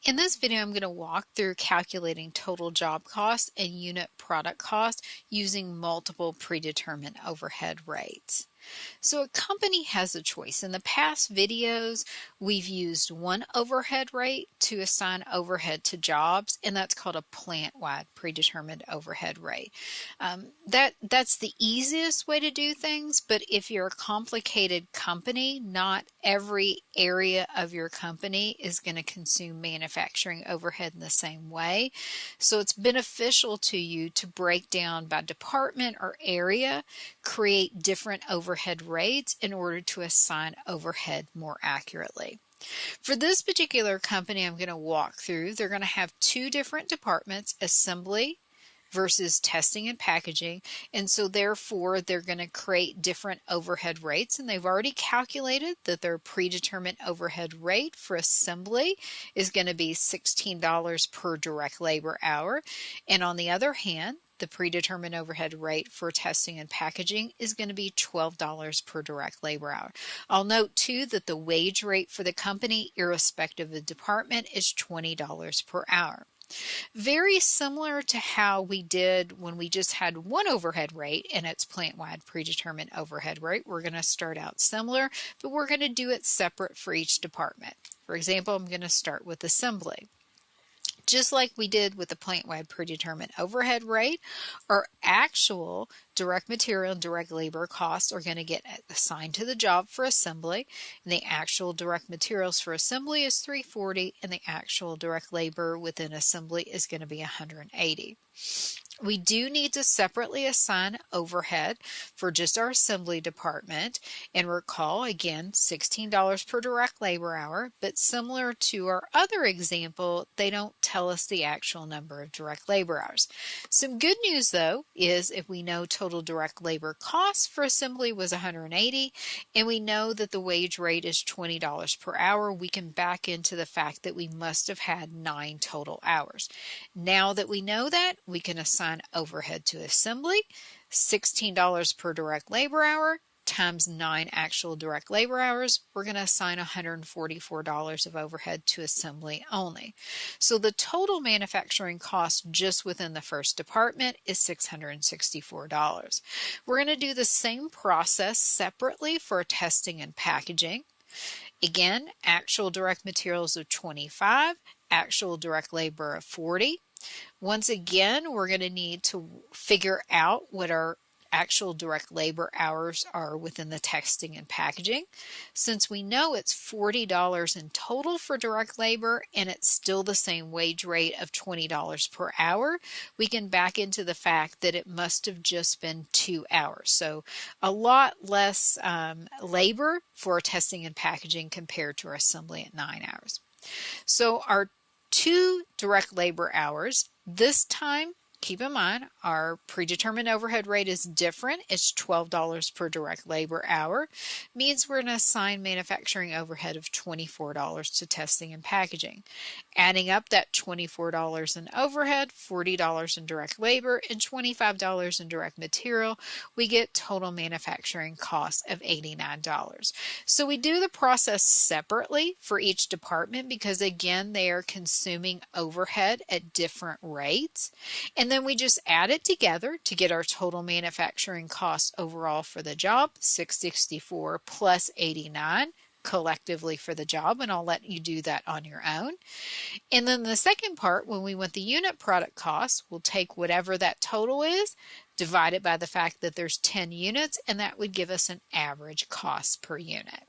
In this video, I'm going to walk through calculating total job cost and unit product cost using multiple predetermined overhead rates. So a company has a choice. In the past videos, we've used one overhead rate to assign overhead to jobs, and that's called a plant-wide predetermined overhead rate. That's the easiest way to do things, but if you're a complicated company, not every area of your company is going to consume manufacturing overhead in the same way. So it's beneficial to you to break down by department or area, create different overhead rates in order to assign overhead more accurately. For this particular company I'm going to walk through, they're going to have two different departments, assembly versus testing and packaging, and so therefore they're going to create different overhead rates, and they've already calculated that their predetermined overhead rate for assembly is going to be $16 per direct labor hour, and on the other hand, the predetermined overhead rate for testing and packaging is going to be $12 per direct labor hour. I'll note too that the wage rate for the company, irrespective of the department, is $20 per hour. Very similar to how we did when we just had one overhead rate and its plant-wide predetermined overhead rate. We're going to start out similar, but we're going to do it separate for each department. For example, I'm going to start with assembly. Just like we did with the plant-wide predetermined overhead rate, our actual direct material and direct labor costs are going to get assigned to the job for assembly, and the actual direct materials for assembly is $340, and the actual direct labor within assembly is going to be $180. We do need to separately assign overhead for just our assembly department, and recall again $16 per direct labor hour, but similar to our other example, they don't tell us the actual number of direct labor hours. Some good news though is if we know total direct labor costs for assembly was $180 and we know that the wage rate is $20 per hour, we can back into the fact that we must have had 9 total hours. Now that we know that, we can assign overhead to assembly, $16 per direct labor hour times 9 actual direct labor hours, we're going to assign $144 of overhead to assembly only. So the total manufacturing cost just within the first department is $664. We're going to do the same process separately for testing and packaging. Again, actual direct materials of $25, actual direct labor of $40. Once again, we're going to need to figure out what our actual direct labor hours are within the testing and packaging. Since we know it's $40 in total for direct labor and it's still the same wage rate of $20 per hour, we can back into the fact that it must have just been 2 hours. So a lot less labor for testing and packaging compared to our assembly at 9 hours. So our 2 direct labor hours, this time keep in mind our predetermined overhead rate is different. It's $12 per direct labor hour. Means we're going to assign manufacturing overhead of $24 to testing and packaging. Adding up that $24 in overhead, $40 in direct labor, and $25 in direct material, we get total manufacturing costs of $89. So we do the process separately for each department because again they are consuming overhead at different rates. And then we just add it together to get our total manufacturing cost overall for the job, $664 plus $89 collectively for the job, and I'll let you do that on your own. And then the second part, when we want the unit product cost, we'll take whatever that total is, divide it by the fact that there's 10 units, and that would give us an average cost per unit.